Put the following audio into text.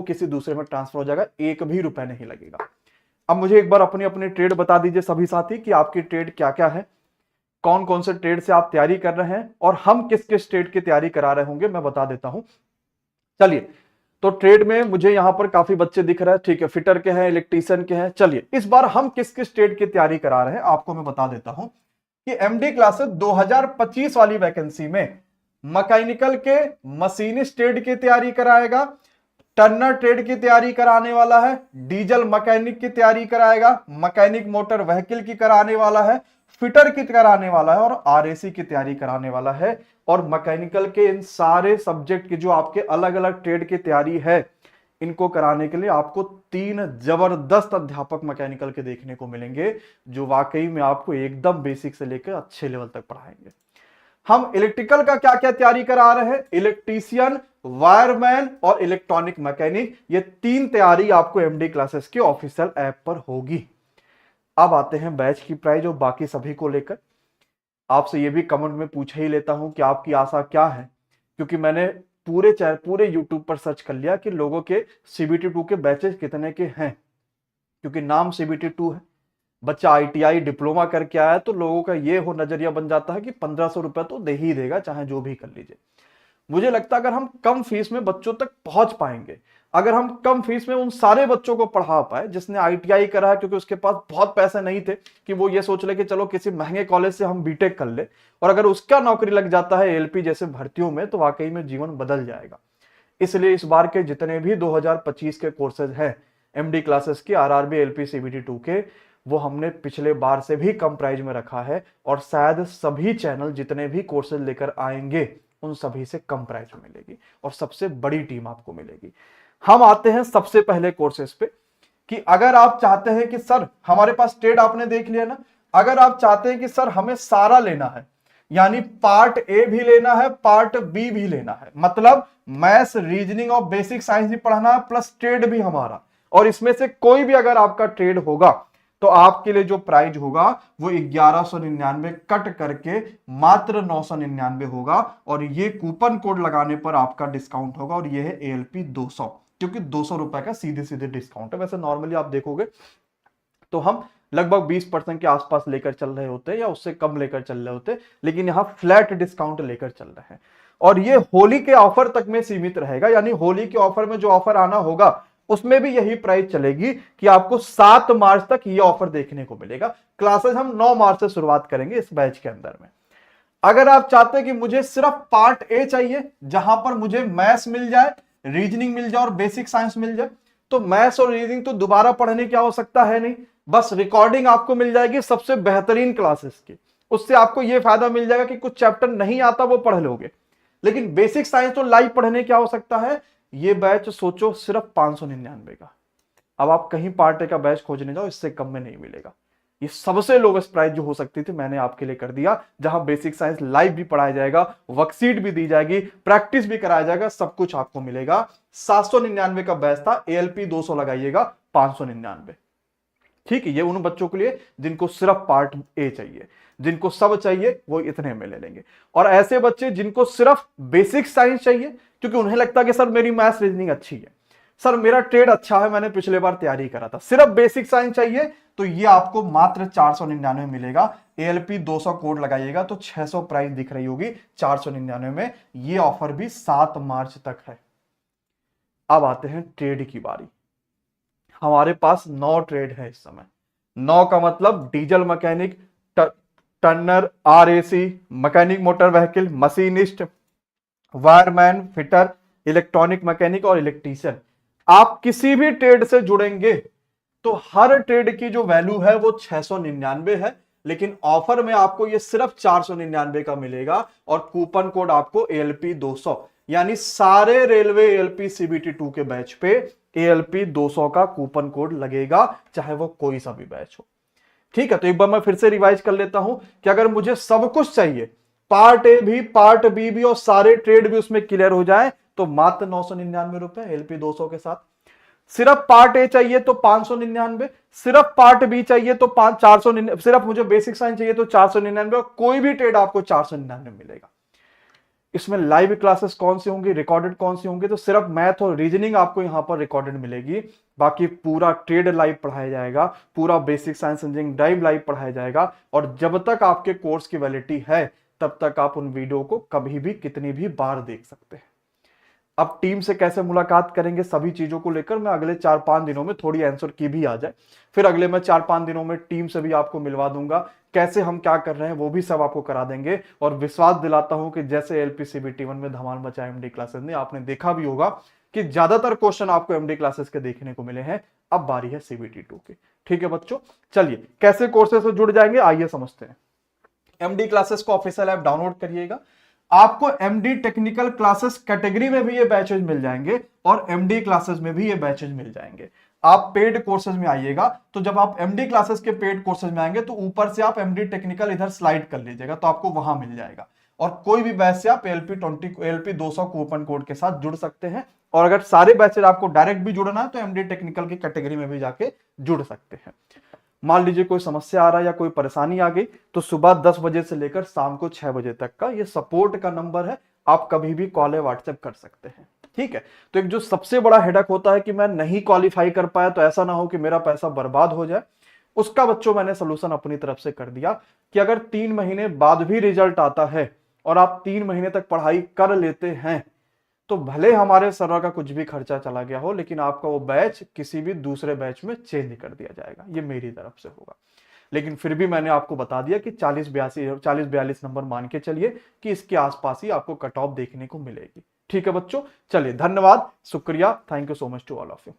किसी दूसरे में ट्रांसफर हो जाएगा, 1 भी रुपए नहीं लगेगा। अब मुझे एक बार अपनी अपनी ट्रेड बता दीजिए सभी साथी कि आपकी ट्रेड क्या क्या है, कौन कौन से ट्रेड से आप तैयारी कर रहे हैं और हम किस किस ट्रेड की तैयारी करा रहे होंगे, मैं बता देता हूं। चलिए, तो ट्रेड में मुझे यहां पर काफी बच्चे दिख रहे हैं, ठीक है, फिटर के हैं, इलेक्ट्रीशियन के हैं। चलिए, इस बार हम किस किस ट्रेड की तैयारी करा रहे हैं आपको मैं बता देता हूं कि एमडी क्लासेस 2025 वाली वैकेंसी में मैकेनिकल के मशीनिस्ट ट्रेड की तैयारी कराएगा, टर्नर ट्रेड की तैयारी कराने वाला है, डीजल मैकेनिक की तैयारी कराएगा, मैकेनिक मोटर व्हीकल की कराने वाला है, फिटर की कराने वाला है और आरएसी की तैयारी कराने वाला है। और मैकेनिकल के इन सारे सब्जेक्ट की जो आपके अलग अलग ट्रेड की तैयारी है, इनको कराने के लिए आपको 3 जबरदस्त अध्यापक मैकेनिकल के देखने को मिलेंगे, जो वाकई में आपको एकदम बेसिक से लेकर अच्छे लेवल तक पढ़ाएंगे। हम इलेक्ट्रिकल का क्या क्या तैयारी करा रहे हैं, इलेक्ट्रीशियन, वायरमैन और इलेक्ट्रॉनिक मैकेनिक, ये 3 तैयारी आपको एमडी क्लासेस के ऑफिशियल ऐप पर होगी। अब आते हैं बैच की प्राइस और बाकी सभी को लेकर। आपसे ये भी कमेंट में पूछ ही लेता हूं कि आपकी आशा क्या है, क्योंकि मैंने पूरे यूट्यूब पर सर्च कर लिया कि लोगों के सीबीटी 2 के बैचेस कितने के हैं, क्योंकि नाम सीबीटी 2 है, बच्चा आईटीआई डिप्लोमा करके आया तो लोगों का ये हो नजरिया बन जाता है कि 1500 रुपए तो दे ही देगा चाहे जो भी कर लीजिए। मुझे लगता है अगर हम कम फीस में बच्चों तक पहुंच पाएंगे, अगर हम कम फीस में उन सारे बच्चों को पढ़ा पाए जिसने आईटीआई करा है, क्योंकि उसके पास बहुत पैसे नहीं थे कि वो ये सोच ले कि चलो किसी महंगे कॉलेज से हम बीटेक कर ले, और अगर उसका नौकरी लग जाता है एलपी जैसे भर्तियों में तो वाकई में जीवन बदल जाएगा। इसलिए इस बार के जितने भी 2025 के कोर्सेज हैं एमडी क्लासेस के, आरआरबी एलपी सीबीटी 2 के, वो हमने पिछले बार से भी कम प्राइस में रखा है और शायद सभी चैनल जितने भी कोर्सेज लेकर आएंगे उन सभी से कम प्राइस में मिलेगी और सबसे बड़ी टीम आपको मिलेगी। हम आते हैं सबसे पहले कोर्सेज पे कि अगर आप चाहते हैं कि सर हमारे पास ट्रेड आपने देख लिया ना, अगर आप चाहते हैं कि सर हमें सारा लेना है, यानी पार्ट ए भी लेना है, पार्ट बी भी लेना है, मतलब मैथ्स, रीजनिंग और बेसिक साइंस भी पढ़ना है प्लस ट्रेड भी हमारा, और इसमें से कोई भी अगर आपका ट्रेड होगा तो आपके लिए जो प्राइस होगा वो 1199 कट करके मात्र 999 होगा, और ये कूपन कोड लगाने पर आपका डिस्काउंट होगा, और ये है एएलपी 200, क्योंकि 200 रुपए का सीधे सीधे डिस्काउंट है। वैसे नॉर्मली आप देखोगे तो हम लगभग 20% के आसपास लेकर चल रहे होते हैं या उससे कम लेकर चल रहे होते हैं, लेकिन यहां फ्लैट डिस्काउंट लेकर चल रहे हैं, और ये होली के ऑफर तक में सीमित रहेगा। यानी होली के ऑफर में जो ऑफर आना होगा उसमें भी यही प्राइस चलेगी कि आपको 7 मार्च तक ये ऑफर देखने को मिलेगा। क्लासेस हम 9 मार्च से शुरुआत करेंगे इस बैच के अंदर में। अगर आप चाहते हैं कि मुझे सिर्फ पार्ट ए चाहिए जहां पर मुझे मैथ्स मिल जाए, रीजनिंग मिल जाए और बेसिक साइंस मिल जाए, तो मैथ्स और रीजनिंग तो दोबारा पढ़ने की आवश्यकता है नहीं, बस रिकॉर्डिंग आपको मिल जाएगी सबसे बेहतरीन क्लासेस की। उससे आपको यह फायदा मिल जाएगा कि कुछ चैप्टर नहीं आता वो पढ़ लोगे, लेकिन बेसिक साइंस तो लाइव पढ़ने की आवश्यकता है। ये बैच सोचो सिर्फ 599 का। अब आप कहीं पार्ट ए का बैच खोजने जाओ इससे कम में नहीं मिलेगा। ये सबसे लोवेस्ट प्राइस जो हो सकती थी मैंने आपके लिए कर दिया, जहां बेसिक साइंस लाइव भी पढ़ाया जाएगा, वर्कशीट भी दी जाएगी, प्रैक्टिस भी कराया जाएगा, सब कुछ आपको मिलेगा। 799 का बैच था, एएलपी 200 लगाइएगा 599। ठीक है, ये उन बच्चों के लिए जिनको सिर्फ पार्ट ए चाहिए, जिनको सब चाहिए वो इतने में ले लेंगे। और ऐसे बच्चे जिनको सिर्फ बेसिक साइंस चाहिए, क्योंकि उन्हें लगता है कि सर मेरी मैथ्स रीजनिंग अच्छी है, सर मेरा ट्रेड अच्छा है, मैंने पिछले बार तैयारी करा था, सिर्फ बेसिक साइंस चाहिए, तो ये आपको मात्र 499 मिलेगा। एएलपी 200 कोड लगाइएगा तो 600 प्राइस दिख रही होगी, 499 में। ये ऑफर भी 7 मार्च तक है। अब आते हैं ट्रेड की बारी। हमारे पास 9 ट्रेड है इस समय। 9 का मतलब diesel mechanic, Turner, RAC, mechanic motor vehicle, machinist, wireman, fitter, electronic mechanic और इलेक्ट्रीशियन। आप किसी भी ट्रेड से जुड़ेंगे तो हर ट्रेड की जो वैल्यू है वो 699 है, लेकिन ऑफर में आपको ये सिर्फ 499 का मिलेगा, और कूपन कोड आपको एएलपी 200, यानी सारे रेलवे एएलपी सीबीटी 2 के बैच पे एएलपी 200 का कूपन कोड लगेगा, चाहे वो कोई सा भी बैच हो। ठीक है, तो एक बार मैं फिर से रिवाइज कर लेता हूं कि अगर मुझे सब कुछ चाहिए, पार्ट ए भी, पार्ट बी भी और सारे ट्रेड भी उसमें क्लियर हो जाए, तो मात्र 999 रुपए एलपी 200 के साथ। सिर्फ पार्ट ए चाहिए तो 599, सिर्फ पार्ट बी चाहिए तो 499, सिर्फ मुझे बेसिक साइंस चाहिए तो 499, और कोई भी ट्रेड आपको 499 मिलेगा। इसमें लाइव क्लासेस कौन सी होंगी, रिकॉर्डेड कौन सी होंगी, तो सिर्फ मैथ और रीजनिंग आपको यहाँ पर रिकॉर्डेड मिलेगी। बाकी पूरा ट्रेड लाइव पढ़ाया जाएगा, पूरा basic science engineering drive live पढ़ाया जाएगा। और जब तक आपके कोर्स की वैलिडिटी है तब तक आप उन वीडियो को कभी भी कितनी भी बार देख सकते हैं। अब टीम से कैसे मुलाकात करेंगे, सभी चीजों को लेकर मैं अगले 4-5 दिनों में, थोड़ी आंसर की भी आ जाए, फिर अगले मैं 4-5 दिनों में टीम से भी आपको मिलवा दूंगा। कैसे हम क्या कर रहे हैं वो भी सब आपको करा देंगे। और विश्वास दिलाता हूं कि जैसे LPCBT1 में धमाल मचा एमडी क्लासेस ने, आपने देखा भी होगा कि ज्यादातर क्वेश्चन आपको एमडी क्लासेस के देखने को मिले हैं। अब बारी है CBT2 की। ठीक है बच्चों, चलिए कैसे कोर्सेस से जुड़ जाएंगे आइए समझते हैं। एमडी क्लासेस को ऑफिशियल ऐप डाउनलोड करिएगा। आपको एमडी टेक्निकल क्लासेस कैटेगरी में भी ये बैचेज मिल जाएंगे और एमडी क्लासेस में भी ये बैचेज मिल जाएंगे। आप पेड कोर्सेज में आइएगा, तो जब आप एमडी क्लासेस के पेड कोर्सेज में आएंगे तो ऊपर से आप एमडी टेक्निकल इधर स्लाइड कर लीजिएगा, तो आपको वहां मिल जाएगा। और कोई भी बैच से आप LP200 कूपन कोड के साथ जुड़ सकते हैं। और अगर सारे बैचेज आपको डायरेक्ट भी जुड़ना है तो एमडी टेक्निकल की कैटेगरी में भी जाके जुड़ सकते हैं। मान लीजिए कोई समस्या आ रहा है या कोई परेशानी आ गई, तो सुबह 10 बजे से लेकर शाम को 6 बजे तक का ये सपोर्ट का नंबर है, आप कभी भी कॉल या व्हाट्सएप कर सकते हैं। ठीक है, तो एक जो सबसे बड़ा हेडक होता है कि मैं नहीं क्वालिफाई कर पाया तो ऐसा ना हो कि मेरा पैसा बर्बाद हो जाए, उसका बच्चों मैंने सोल्यूशन अपनी तरफ से कर दिया कि अगर 3 महीने बाद भी रिजल्ट आता है और आप 3 महीने तक पढ़ाई कर लेते हैं तो भले हमारे सर्वर का कुछ भी खर्चा चला गया हो, लेकिन आपका वो बैच किसी भी दूसरे बैच में चेंज कर दिया जाएगा, ये मेरी तरफ से होगा। लेकिन फिर भी मैंने आपको बता दिया कि 40-42 नंबर मान के चलिए कि इसके आसपास ही आपको कट ऑफ देखने को मिलेगी। ठीक है बच्चों, चलिए धन्यवाद, शुक्रिया, thank you so much to all of you.